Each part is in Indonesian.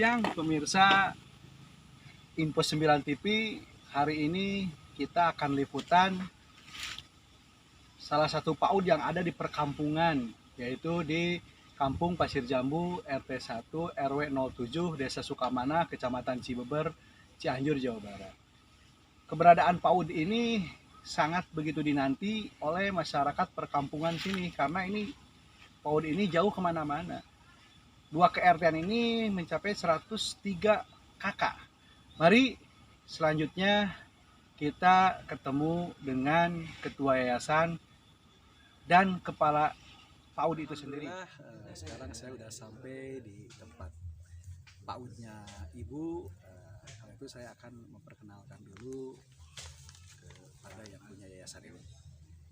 siang pemirsa Info 9 TV. Hari ini kita akan liputan salah satu PAUD yang ada di perkampungan, yaitu di Kampung Pasir Jambu, RT 1 RW 07, Desa Sukamana, Kecamatan Cibeber, Cianjur, Jawa Barat. Keberadaan PAUD ini sangat begitu dinanti oleh masyarakat perkampungan sini, karena ini PAUD ini jauh kemana-mana. Dua ke-RT-an ini mencapai 103 kakak. Mari selanjutnya kita ketemu dengan ketua yayasan dan kepala PAUD itu sendiri. Sekarang saya sudah sampai di tempat PAUD-nya Ibu. Karena itu saya akan memperkenalkan dulu kepada yang punya yayasan ini.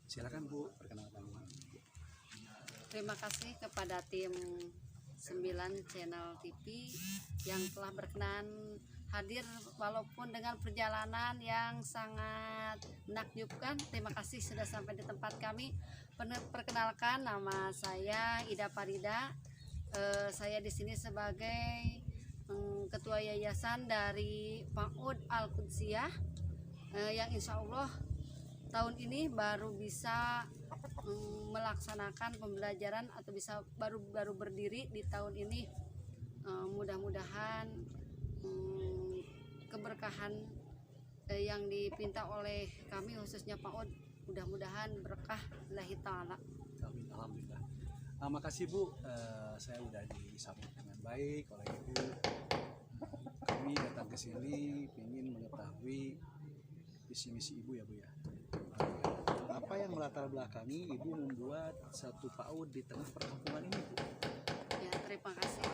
Silakan Bu, perkenalkan. Terima kasih kepada tim 9 Channel TV yang telah berkenan hadir walaupun dengan perjalanan yang sangat menakjubkan. Terima kasih sudah sampai di tempat kami. Perkenalkan, nama saya Ida Farida. Saya di sini sebagai ketua yayasan dari PAUD Al-Qudsiyah yang insya Allah tahun ini baru bisa melaksanakan pembelajaran atau bisa baru berdiri di tahun ini. Mudah-mudahan keberkahan yang dipinta oleh kami khususnya PAUD mudah-mudahan berkah lillahi ta'ala. Amin, alhamdulillah. Makasih Bu, saya udah disambut dengan baik oleh Ibu. Kami datang ke sini ingin mengetahui visi misi Ibu ya Bu ya. Apa yang melatar belakangi Ibu membuat satu PAUD di tengah perkampungan ini Bu? Ya, terima kasih.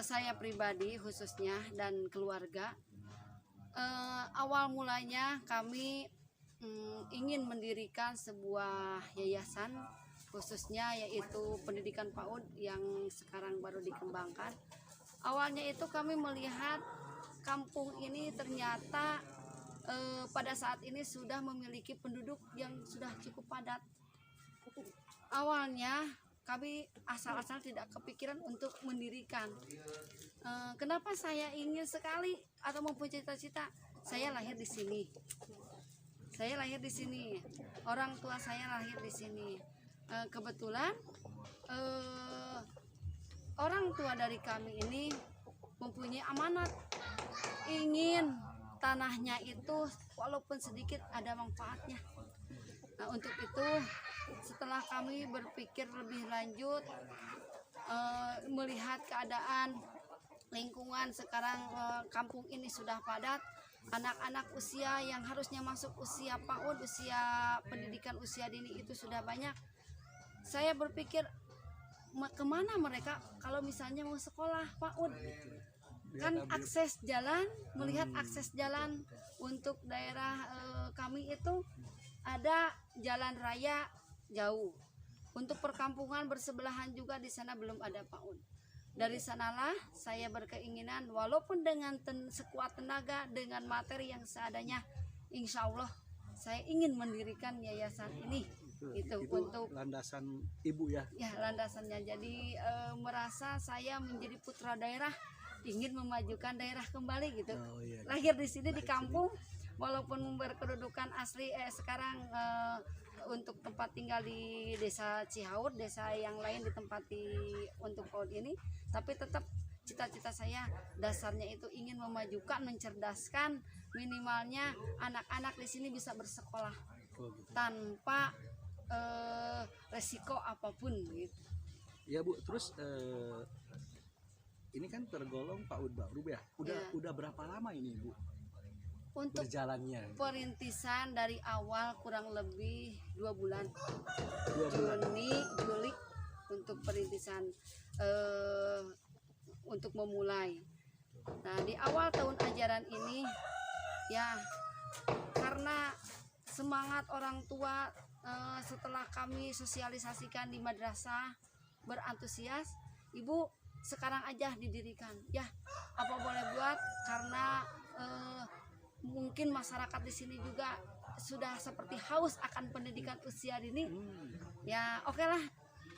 Saya pribadi khususnya dan keluarga, awal mulanya kami ingin mendirikan sebuah yayasan khususnya yaitu pendidikan PAUD yang sekarang baru dikembangkan. Awalnya itu kami melihat kampung ini ternyata pada saat ini sudah memiliki penduduk yang sudah cukup padat. Awalnya kami asal-asal tidak kepikiran untuk mendirikan. Kenapa saya ingin sekali atau mempunyai cita-cita? Saya lahir di sini. Saya lahir di sini. Orang tua saya lahir di sini. Kebetulan orang tua dari kami ini mempunyai amanat ingin tanahnya itu walaupun sedikit ada manfaatnya. Nah, untuk itu setelah kami berpikir lebih lanjut, melihat keadaan lingkungan sekarang, kampung ini sudah padat, anak-anak usia yang harusnya masuk usia PAUD, usia pendidikan usia dini itu sudah banyak. Saya berpikir kemana mereka kalau misalnya mau sekolah PAUD? Kan akses jalan, melihat akses jalan untuk daerah kami itu ada jalan raya jauh. Untuk perkampungan bersebelahan juga di sana belum ada PAUD. Dari sanalah saya berkeinginan walaupun dengan sekuat tenaga, dengan materi yang seadanya, insya Allah saya ingin mendirikan yayasan ini. Itu untuk landasan Ibu ya? Ya, landasannya. Jadi merasa saya menjadi putra daerah, ingin memajukan daerah kembali gitu. Oh, iya. Lahir di sini di kampung, walaupun berkedudukan asli sekarang untuk tempat tinggal di desa Cihaur, desa yang lain ditempati untuk PAUD ini, tapi tetap cita-cita saya dasarnya itu ingin memajukan, mencerdaskan, minimalnya anak-anak di sini bisa bersekolah tanpa resiko apapun gitu. Ya Bu, terus ini kan tergolong PAUD baru ya. Udah berapa lama ini Bu? Untuk berjalannya perintisan dari awal kurang lebih 2 bulan. 2 bulan. Juni, Juli untuk perintisan untuk memulai. Nah, di awal tahun ajaran ini ya karena semangat orang tua setelah kami sosialisasikan di madrasah berantusias, Ibu sekarang aja didirikan. Ya, apa boleh buat karena mungkin masyarakat di sini juga sudah seperti haus akan pendidikan usia dini. Ya, oke lah.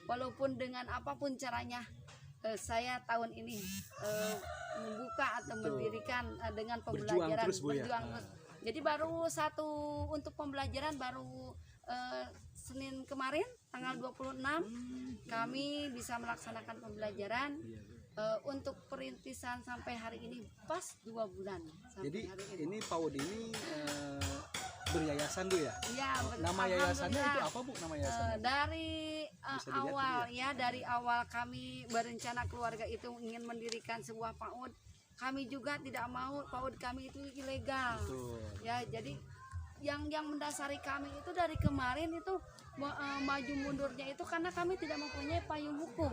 Walaupun dengan apapun caranya, saya tahun ini membuka atau Betul. mendirikan dengan Berjuang pembelajaran terus, Bu, ya? berjuang terus. Jadi baru satu untuk pembelajaran baru Senin kemarin tanggal 26 kami bisa melaksanakan pembelajaran. Iya, Bu. Untuk perintisan sampai hari ini pas 2 bulan sampai Jadi hari ini PAUD ini beryayasan Bu ya? Ya, Nama yayasannya itu alhamdulillah. apa Bu nama yayasannya? Dari Bisa dilihat awal dulu ya dari awal kami berencana keluarga itu ingin mendirikan sebuah PAUD, kami juga tidak mau PAUD kami itu ilegal. Betul. Ya, jadi yang mendasari kami itu dari kemarin itu maju mundurnya itu karena kami tidak mempunyai payung hukum.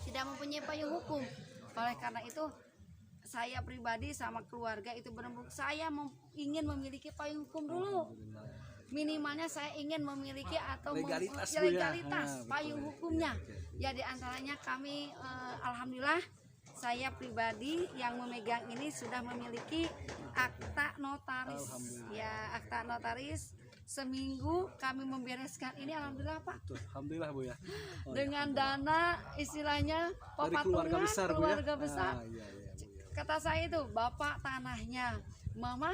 Tidak mempunyai payung hukum. Oleh karena itu saya pribadi sama keluarga itu benar-benar saya ingin memiliki payung hukum dulu. Minimalnya saya ingin memiliki atau Legalitas, Bu, ya? legalitas Ah, betul. payung hukumnya. Oke, oke. Ya di antaranya kami alhamdulillah saya pribadi yang memegang ini sudah memiliki akta notaris. Alhamdulillah. Ya, akta notaris. Seminggu kami membereskan ini alhamdulillah Pak. Betul. Alhamdulillah Bu ya. Oh, ya, Dengan alhamdulillah. dana istilahnya Dari keluarga patungan besar Bu ya. keluarga besar. Ah, iya, iya, Bu, ya. Kata saya itu bapak tanahnya, mama,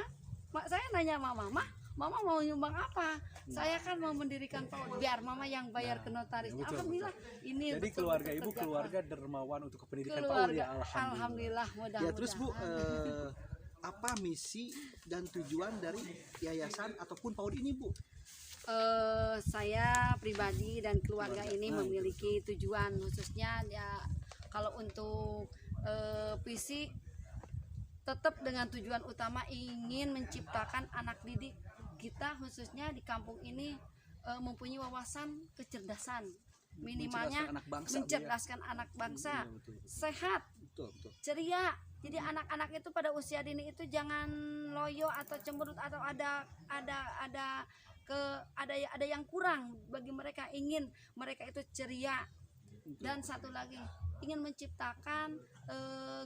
saya nanya mama, mama mau nyumbang apa? Saya kan mau mendirikan PAUD, biar mama yang bayar ke notaris. ya, betul, Alhamdulillah ini Jadi betul-betul keluarga Ibu terjadi. keluarga dermawan untuk pendidikan PAUD Keluarga, ya. alhamdulillah Ya terus Bu, mudah-mudahan. apa misi dan tujuan dari yayasan ataupun PAUD ini Bu? Saya pribadi dan keluarga ini memiliki tujuan khususnya ya kalau untuk visi tetap dengan tujuan utama ingin menciptakan anak didik kita khususnya di kampung ini mempunyai wawasan kecerdasan minimalnya Mencerdaskan anak bangsa, Bu, ya. mencerdaskan anak bangsa Iya, betul, betul. sehat Betul, betul. ceria. Jadi anak-anak itu pada usia dini itu jangan loyo atau cemberut atau ada yang kurang bagi mereka, ingin mereka itu ceria. Dan satu lagi ingin menciptakan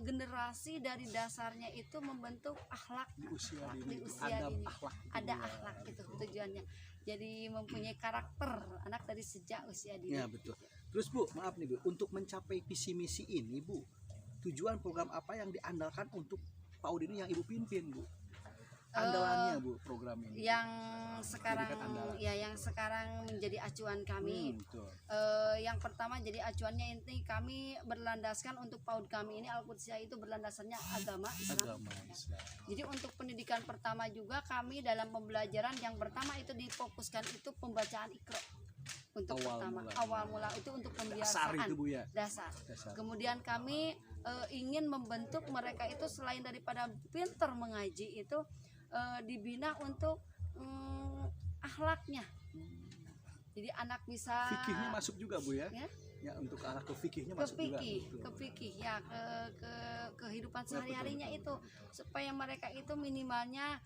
generasi dari dasarnya itu membentuk akhlak Di usia di dini itu usia ada dini. akhlak. Ada akhlak itu tujuannya. Jadi mempunyai karakter anak dari sejak usia dini. Ya betul. Terus Bu, maaf nih Bu, untuk mencapai visi misi ini Bu, tujuan program apa yang diandalkan untuk PAUD ini yang Ibu pimpin Bu? Andalannya Bu program ini. Yang sekarang Pendidikan andalan. ya yang sekarang menjadi acuan kami. Betul. Yang pertama jadi acuannya ini kami berlandaskan untuk PAUD kami ini Al-Qudsiyah itu berlandasannya agama Islam. Agama Islam. Jadi untuk pendidikan pertama juga kami dalam pembelajaran yang pertama itu difokuskan itu pembacaan Iqra. Untuk awal mula itu untuk Dasar pembiasaan itu Bu ya. dasar. Dasar. Kemudian kami ingin membentuk mereka itu selain daripada pinter mengaji itu dibina untuk akhlaknya. Jadi anak bisa Fikihnya masuk juga Bu ya. ya, Ya untuk arah ke fikihnya ke masuk juga. fikih, Betul. ke fikih ya ke kehidupan sehari-harinya itu supaya mereka itu minimalnya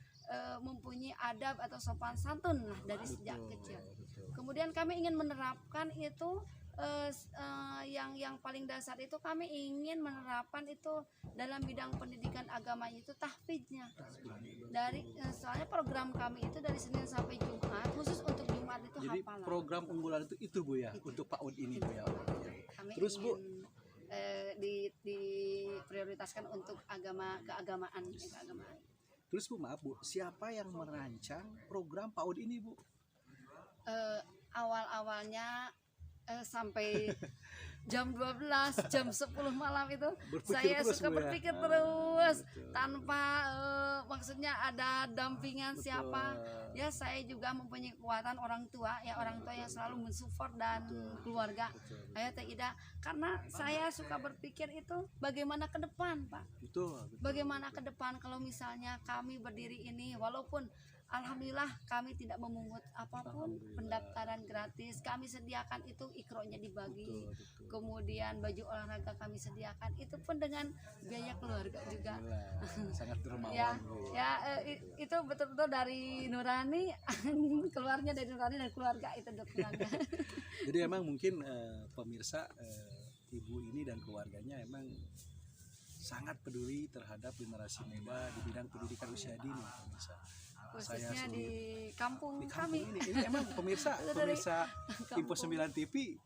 mempunyai adab atau sopan santun lah dari sejak kecil. Betul. Kemudian kami ingin menerapkan itu yang paling dasar itu kami ingin menerapkan itu dalam bidang pendidikan agama itu tahfidznya. Dari soalnya program kami itu dari Senin sampai Jumat, khusus untuk Jumat itu Jadi hafalan. program unggulan itu Bu ya untuk PAUD ini Bu ya. Kami Terus, Bu? ingin, diprioritaskan untuk keagamaan. Terus Bu, maaf Bu, siapa yang merancang program PAUD ini Bu? Awal-awalnya sampai jam 12, jam 10 malam itu Berpikir saya terus, suka Bu, ya? berpikir terus Betul. tanpa maksudnya ada dampingan siapa. Ya saya juga mempunyai kekuatan orang tua yang selalu mensupport dan keluarga. Ayo Teh Ida, karena saya suka berpikir itu bagaimana ke depan Pak. Betul. Bagaimana ke depan kalau misalnya kami berdiri ini walaupun alhamdulillah kami tidak memungut apapun, pendaftaran gratis kami sediakan itu ikronya dibagi, Betul. kemudian baju olahraga kami sediakan itu pun dengan biaya keluarga juga. Alhamdulillah, sangat dermawan Ya, Bu. itu betul-betul dari nurani keluarnya dari nurani dan keluarga itu keluarga. Jadi emang mungkin pemirsa ibu ini dan keluarganya emang sangat peduli terhadap generasi muda di bidang pendidikan usia dini pemirsa. Khususnya Saya di kampung di kampung kami. ini emang pemirsa Dari Info kampung. 9 TV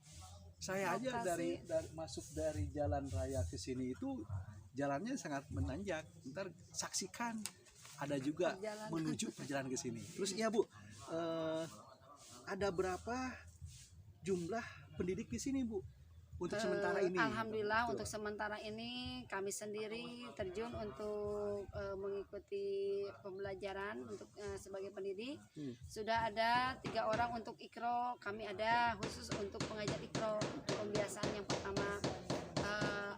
Saya aja Lokasi. dari masuk dari jalan raya ke sini itu jalannya sangat menanjak. Ntar saksikan ada juga Perjalanan. menuju perjalanan ke sini. Terus iya Bu, ada berapa jumlah pendidik di sini Bu untuk sementara ini? Alhamdulillah Betul. untuk sementara ini kami sendiri terjun untuk mengikuti pembelajaran untuk sebagai pendidik. Sudah ada 3 orang untuk ikro, kami ada khusus untuk pengajar ikro untuk pembiasaan yang pertama.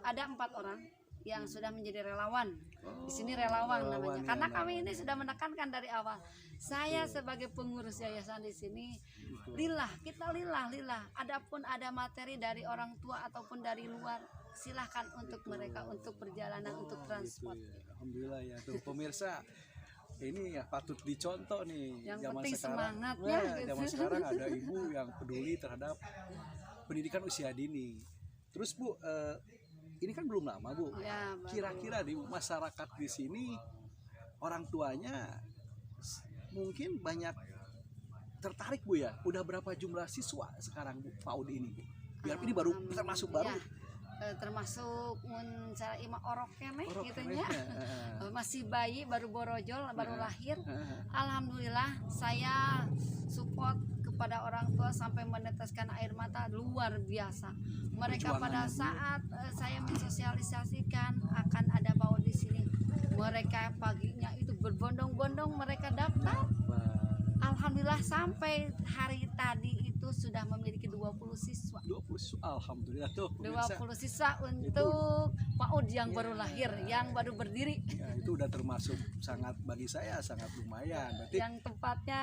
Ada 4 orang yang sudah menjadi relawan. Di sini relawan namanya. relawan, Karena ya, kami ini sudah menekankan dari awal. Saya sebagai pengurus yayasan di sini, kita lillah. Adapun ada materi dari orang tua ataupun dari luar, silahkan untuk mereka untuk perjalanan untuk transport. Gitu ya. Alhamdulillah ya tuh pemirsa. Ini ya patut dicontoh nih Yang zaman penting sekarang. semangatnya, Nah, gitu. zaman sekarang ada ibu yang peduli terhadap pendidikan usia dini. Terus Bu, ini kan belum lama Bu. Ya, baru. Kira-kira di masyarakat di sini orang tuanya mungkin banyak tertarik Bu ya. Udah berapa jumlah siswa sekarang Bu PAUD ini Bu? Biar ini baru termasuk baru. Ya, termasuk cara ima orok kene Orok gitu kene, nya. heeh. Masih bayi baru borojol baru lahir. Heeh. Alhamdulillah saya support kepada orang tua sampai meneteskan air mata luar biasa. Mereka pada Perjuangannya, Bu. saat saya mensosialisasikan akan ada PAUD di sini, mereka paginya itu berbondong-bondong mereka daftar. Alhamdulillah sampai hari tadi itu sudah memiliki 20 siswa. 20 siswa. Alhamdulillah tuh pemirsa. 20 siswa untuk PAUD yang baru lahir, yang baru berdiri. Ya, itu udah termasuk sangat bagi saya sangat lumayan. Berarti Yang tempatnya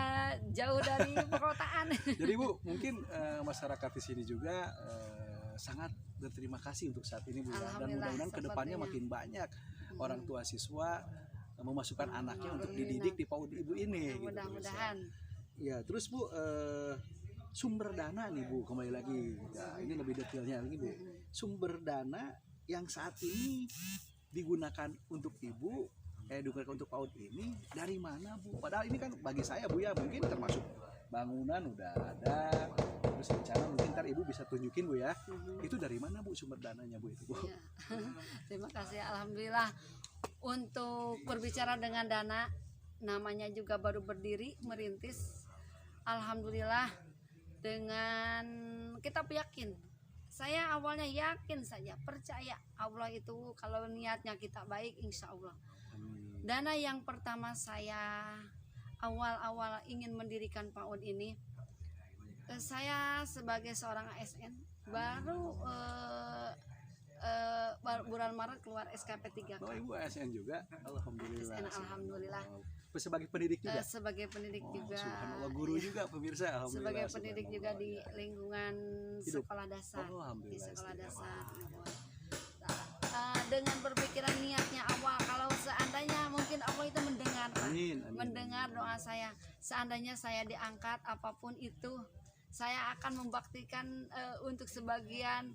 jauh dari perkotaan. jadi Bu, mungkin masyarakat di sini juga sangat berterima kasih untuk saat ini Bu ya. Dan Alhamdulillah, mudah-mudahan kedepannya sepertinya. makin banyak orang tua siswa memasukkan anaknya untuk Alhamdulillah. dididik di PAUD Ibu ini. gitu, Mudah-mudahan. pemirsa. Ya, terus Bu, sumber dana nih Bu, kembali lagi. Ya, ini lebih detailnya lagi Bu. Sumber dana yang saat ini digunakan untuk Ibu, digunakan untuk PAUD ini dari mana Bu? Padahal ini kan bagi saya Bu ya, mungkin termasuk bangunan udah ada, terus rencana mungkin ntar Ibu bisa tunjukin Bu ya. Itu dari mana Bu sumber dananya Bu itu Bu? Ya. Terima kasih. Alhamdulillah untuk berbicara dengan dana, namanya juga baru berdiri merintis. Alhamdulillah dengan kita yakin. Saya awalnya yakin saja, percaya Allah itu kalau niatnya kita baik, insya Allah. Amin. Dana yang pertama saya awal-awal ingin mendirikan PAUD ini, saya sebagai seorang ASN baru bulan Maret keluar SKP 3K. Oh Ibu ASN juga? Alhamdulillah. ASN, alhamdulillah. Sebagai pendidik juga? Sebagai pendidik Oh, juga. subhanallah, guru juga pemirsa. Alhamdulillah. Sebagai pendidik juga subhanallah, di ya. lingkungan Hidup. sekolah dasar. Oh, Di alhamdulillah, sekolah istiqomah. dasar. Dengan berpikiran niatnya awal, kalau seandainya mungkin Allah itu mendengar, Pak. Amin, amin, Mendengar amin. doa saya. Seandainya saya diangkat apapun itu, saya akan membaktikan untuk sebagian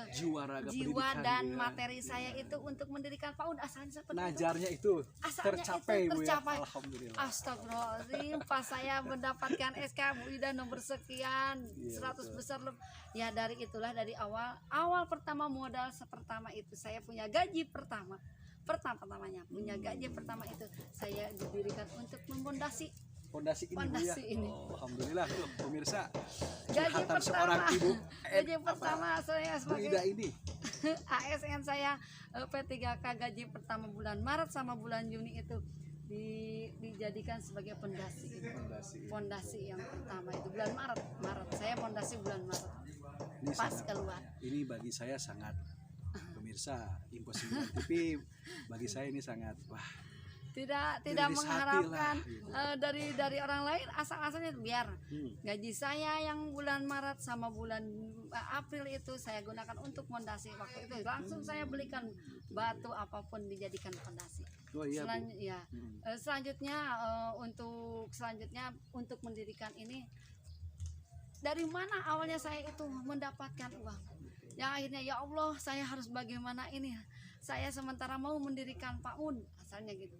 Jiwa raga jiwa pendidikan dan ya. materi saya itu untuk mendirikan PAUD, asalnya seperti itu. Najarnya itu Asalnya tercapai itu Bu ya. tercapai. Alhamdulillah. Astagfirullahaladzim, pas saya mendapatkan SK Bu Ida nomor sekian, Iya, 100 betul. besar lebih. Ya dari itulah, dari awal pertama modal pertama itu saya punya gaji pertamanya punya gaji pertama itu saya didirikan untuk memfondasi Fondasi ini Bu ya. Fondasi ini. Oh, alhamdulillah tuh pemirsa. gaji Curhatan seorang pertama. ibu. Gaji pertama saya Bu sebagai Ida ini. ASN saya P3K gaji pertama bulan Maret sama bulan Juni itu dijadikan sebagai fondasi itu. Fondasi yang pertama itu bulan Maret saya fondasi bulan Maret Ini pas sangat- keluar. Ini bagi saya sangat pemirsa Impossible TV bagi saya ini sangat wah tidak Dari hati mengharapkan lah, gitu. dari orang lain, asal-asalnya biar Hmm. gaji saya yang bulan Maret sama bulan April itu saya gunakan untuk fondasi. Waktu itu langsung saya belikan batu apapun dijadikan fondasi. Oh iya Bu. Selanjutnya untuk mendirikan ini, dari mana awalnya saya itu mendapatkan uang? Ya akhirnya ya Allah, saya harus bagaimana ini? Saya sementara mau mendirikan PAUD, asalnya gitu.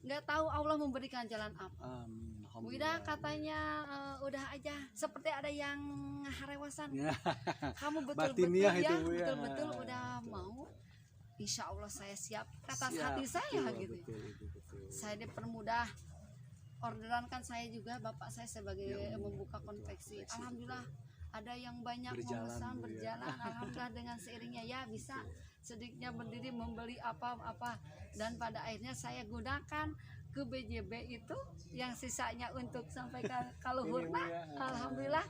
Nggak tahu Allah memberikan jalan apa. Amin. Udah katanya udah aja seperti ada yang harewasan. Ya. Kamu Batiniah betul-betul itu, ya, Bu, ya. betul-betul udah mau. Insya Allah saya siap kata Siap, hati saya betul, gitu. betul, betul. Saya dipermudah. Orderan kan saya juga bapak saya sebagai Ya, membuka konveksi. konveksi, Alhamdulillah ada yang banyak Berjalan, memesan Bu, ya. berjalan. Alhamdulillah dengan seiringnya ya bisa sedikitnya berdiri membeli apa-apa dan pada akhirnya saya gunakan ke BJB itu yang sisanya untuk sampai ke Ini, Kaluhurna. Bu, ya. Alhamdulillah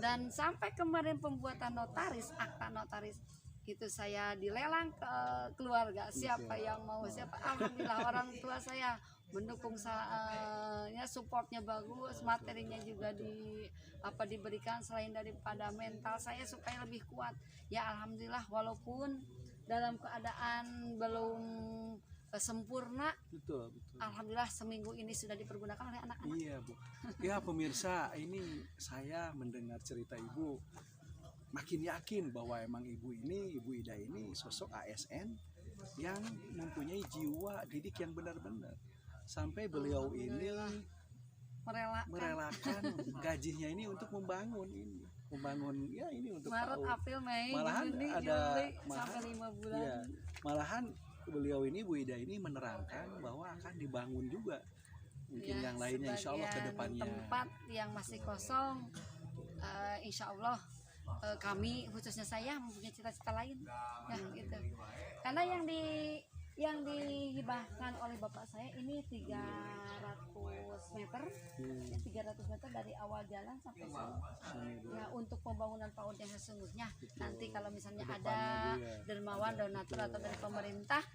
dan sampai kemarin pembuatan notaris akta notaris itu saya dilelang ke keluarga siapa yang mau siapa. Alhamdulillah orang tua saya mendukung saya, supportnya bagus, materinya juga diberikan selain daripada mental saya supaya lebih kuat. Ya alhamdulillah walaupun dalam keadaan belum sempurna, Betul. alhamdulillah seminggu ini sudah dipergunakan oleh anak-anak. Iya, Bu. Ya, pemirsa, ini saya mendengar cerita Ibu makin yakin bahwa emang Ibu Ida ini sosok ASN yang mempunyai jiwa didik yang benar-benar. Sampai beliau ini merelakan gajinya ini untuk membangun ya ini untuk Maret, PAUD. April, Mei, Malahan Juni, ada Juli malahan, sampai 5 bulan. ya, malahan beliau ini Bu Ida ini menerangkan bahwa akan dibangun juga mungkin yang lainnya insya Allah ke sebagian depannya. tempat yang masih kosong, insya Allah kami khususnya saya mempunyai cita-cita lain, ya gitu. Karena yang dihibahkan oleh bapak saya ini 300 meter, 300 meter dari awal jalan sampai sini. Ya untuk pembangunan PAUD yang sesungguhnya. Nanti kalau misalnya ada dermawan donatur atau dari pemerintah,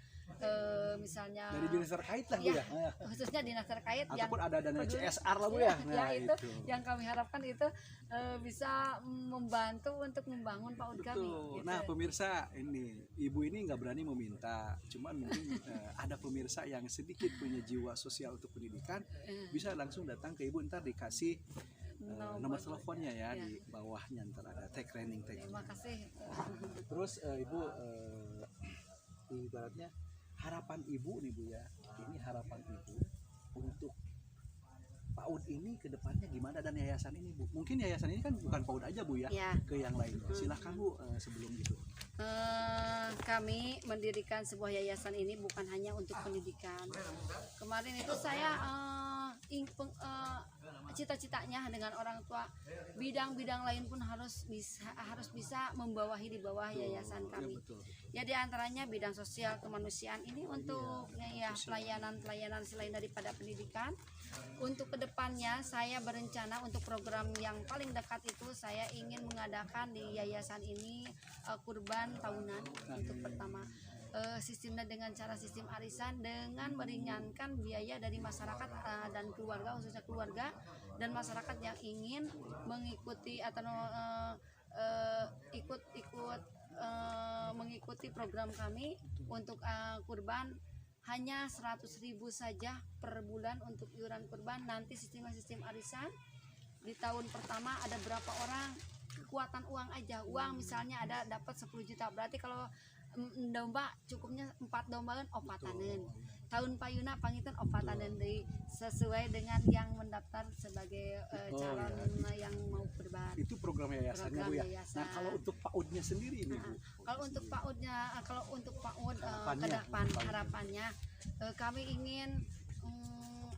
misalnya Dari dinas terkait lah Bu ya, ya. khususnya dinas terkait yang Ataupun ada dana peduli. CSR lah Bu ya. Ya itu yang kami harapkan itu bisa membantu untuk membangun PAUD kami. Betul. Gitu. Nah pemirsa ini ibu ini nggak berani meminta, cuman mungkin ada pemirsa yang sedikit punya jiwa sosial untuk pendidikan bisa langsung datang ke ibu, ntar dikasih nomor teleponnya ya di bawahnya, ntar ada training. Terima kasih. Terus ibu ibaratnya harapan ibu nih Bu ya, ini harapan ibu untuk PAUD ini ke depannya gimana dan yayasan ini Bu? Mungkin yayasan ini kan bukan PAUD aja Bu ya, Ya. ke yang lainnya. Silahkan Bu sebelum itu. Kami mendirikan sebuah yayasan ini bukan hanya untuk pendidikan. Kemarin itu saya cita-citanya dengan orang tua bidang-bidang lain pun harus bisa membawahi di bawah yayasan kami. Ya diantaranya bidang sosial kemanusiaan ini untuk pelayanan selain daripada pendidikan. Untuk kedepannya saya berencana untuk program yang paling dekat itu saya ingin mengadakan di yayasan ini kurban tahunan untuk pertama. Sistemnya dengan cara sistem arisan dengan meringankan biaya dari masyarakat dan keluarga, khususnya keluarga dan masyarakat yang ingin mengikuti atau mengikuti program kami untuk kurban hanya 100.000 saja per bulan untuk iuran kurban. Nanti sistem arisan di tahun pertama ada berapa orang, kekuatan uang aja, uang misalnya ada dapat 10 juta, berarti kalau domba cukupnya 4 domba kan opatanen, tahun payuna pangitan opatanen deui sesuai dengan yang mendaftar sebagai calon yang mau kurban. Itu program yayasannya Bu ya. Yayasan. Nah kalau untuk PAUD-nya sendiri ini Bu. Kalau untuk PAUD ke depan harapannya kami ingin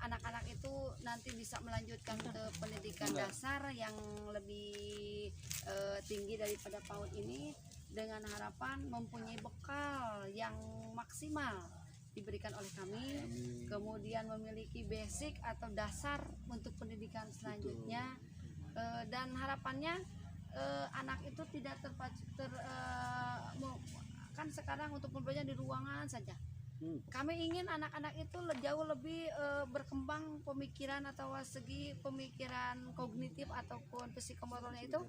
anak-anak itu nanti bisa melanjutkan ke pendidikan dasar yang lebih tinggi daripada PAUD ini dengan harapan mempunyai bekal yang maksimal diberikan oleh kami, kemudian memiliki basic atau dasar untuk pendidikan selanjutnya, dan harapannya anak itu tidak kan sekarang untuk pembelajaran di ruangan saja. Kami ingin anak-anak itu jauh lebih berkembang pemikiran atau segi pemikiran kognitif ataupun psikomotornya itu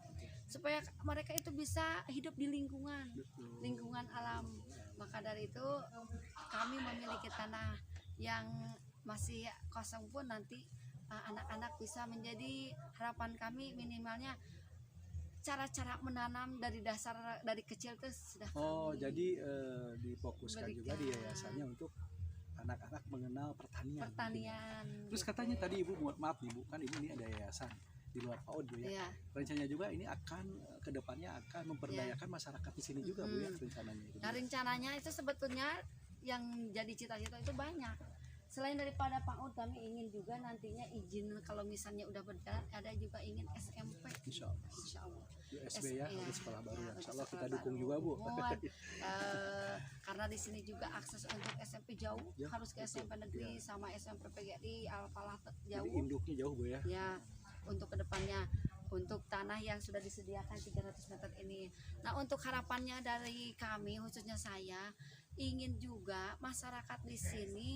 supaya mereka itu bisa hidup di lingkungan alam. Maka dari itu kami memiliki tanah yang masih kosong pun nanti anak-anak bisa menjadi harapan kami minimalnya cara-cara menanam dari dasar dari kecil itu sudah jadi difokuskan juga di yayasannya untuk anak-anak mengenal pertanian. pertanian. Terus katanya tadi Ibu, maaf nih Bu, kan Ibu ini ada yayasan di luar PAUD Bu ya. Iya. Rencananya juga ini akan kedepannya akan memperdayakan masyarakat di sini juga Bu ya rencananya. Itu, Nah, rencananya itu sebetulnya yang jadi cita-cita itu banyak. Selain daripada PAUD, kami ingin juga nantinya izin kalau misalnya udah berjalan, ada juga ingin SMP. Insya Allah. Insya Allah. USB ya, Iya. untuk sekolah baru ya. Untuk Insya Allah kita sekolah dukung baru. juga Bu. Mohon, karena di sini juga akses untuk SMP jauh, Ya, harus ke betul. SMP negeri sama SMP PGRI Al-Falah Jadi jauh. induknya jauh Bu ya. Ya, untuk kedepannya, untuk tanah yang sudah disediakan 300 meter ini. Nah, untuk harapannya dari kami, khususnya saya, ingin juga masyarakat di sini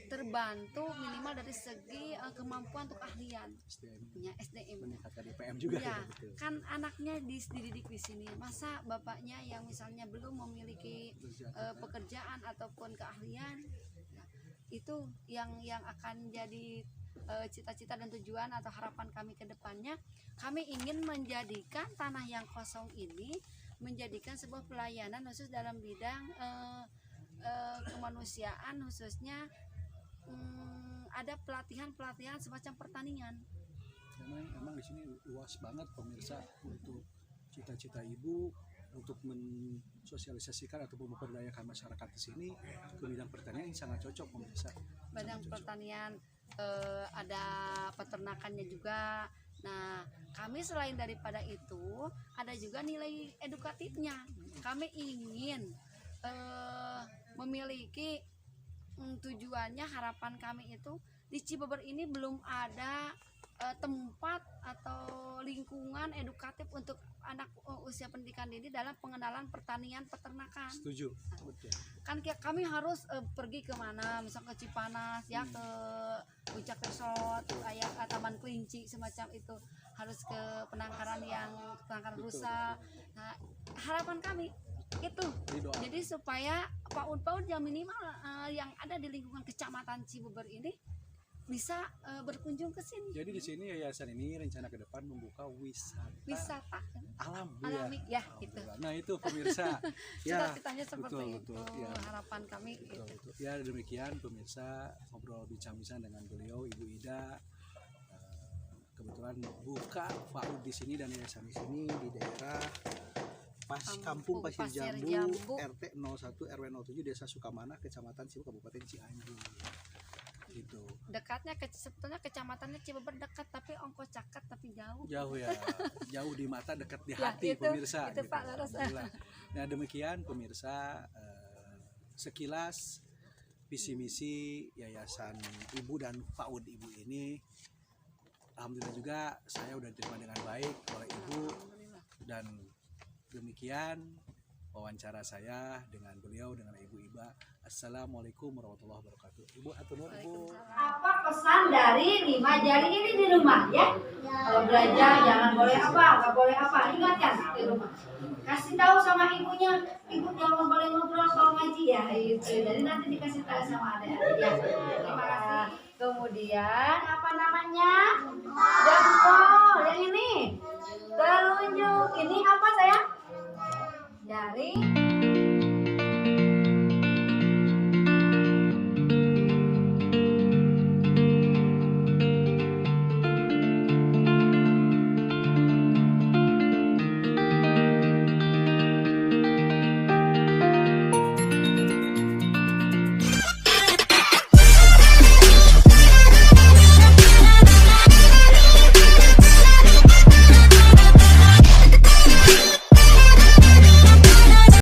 terbantu minimal dari segi kemampuan untuk ahlian, SDM punya SDM. meningkatkan IPM juga Ya, ya, betul. kan anaknya dididik di sini. Masa bapaknya yang misalnya belum memiliki pekerjaan ataupun keahlian, ya, itu yang akan jadi cita-cita dan tujuan atau harapan kami ke depannya. Kami ingin menjadikan tanah yang kosong ini menjadikan sebuah pelayanan khusus dalam bidang kemanusiaan, khususnya ada pelatihan semacam pertanian. Emang di sini luas banget pemirsa untuk cita-cita Ibu untuk mensosialisasikan atau memperdayakan masyarakat di sini ke bidang pertanian ini sangat cocok pemirsa. Bidang pertanian ada peternakannya juga. Nah, kami selain daripada itu ada juga nilai edukatifnya. Kami ingin memiliki tujuannya, harapan kami itu di Cibeber ini belum ada tempat atau lingkungan edukatif untuk anak usia pendidikan dini dalam pengenalan pertanian peternakan. Setuju. Betul. Kan kami harus pergi kemana, misal ke Cipanas ya, ke Puncak Resort, kayak Taman Kelinci semacam itu, harus ke penangkaran rusa. Nah, harapan kami itu jadi supaya PAUD yang minimal yang ada di lingkungan kecamatan Cibeber ini bisa berkunjung ke sini. Jadi di sini yayasan ini rencana ke depan membuka wisata alam Bu, alami ya, gitu. Nah itu pemirsa ya, Cita-citanya seperti betul, itu, ya. harapan kami betul, gitu. betul. Ya demikian pemirsa ngobrol bincang-bincang dengan beliau Ibu Ida. Kebetulan buka PAUD di sini dan yayasan di sini di daerah Kampung Pasir Jambu, RT 01 RW 07 Desa Sukamana, Kecamatan Cibu, Kabupaten Cianjur. Gitu. Dekatnya sebetulnya kecamatannya Cibeber dekat, tapi ongkos cakat tapi jauh. Jauh ya, jauh di mata, dekat di Ya, hati itu, pemirsa. itu gitu. Pak Laras. Alhamdulillah. Nah demikian pemirsa sekilas visi misi yayasan Ibu dan PAUD Ibu ini. Alhamdulillah juga saya udah diterima dengan baik oleh Ibu, dan demikian wawancara saya dengan beliau, dengan Ibu Iba. Assalamualaikum warahmatullahi wabarakatuh. Ibu atur nuhun Bu. Apa pesan dari 5 jari ini di rumah ya? Kalau belajar jangan boleh apa, nggak boleh apa, ingatkan di rumah. Kasih tahu sama ibunya, ibu jangan boleh ngobrol kalau ngaji ya, itu. Jadi nanti dikasih tahu sama adik-adik ya. Terima kasih. Kemudian apa namanya?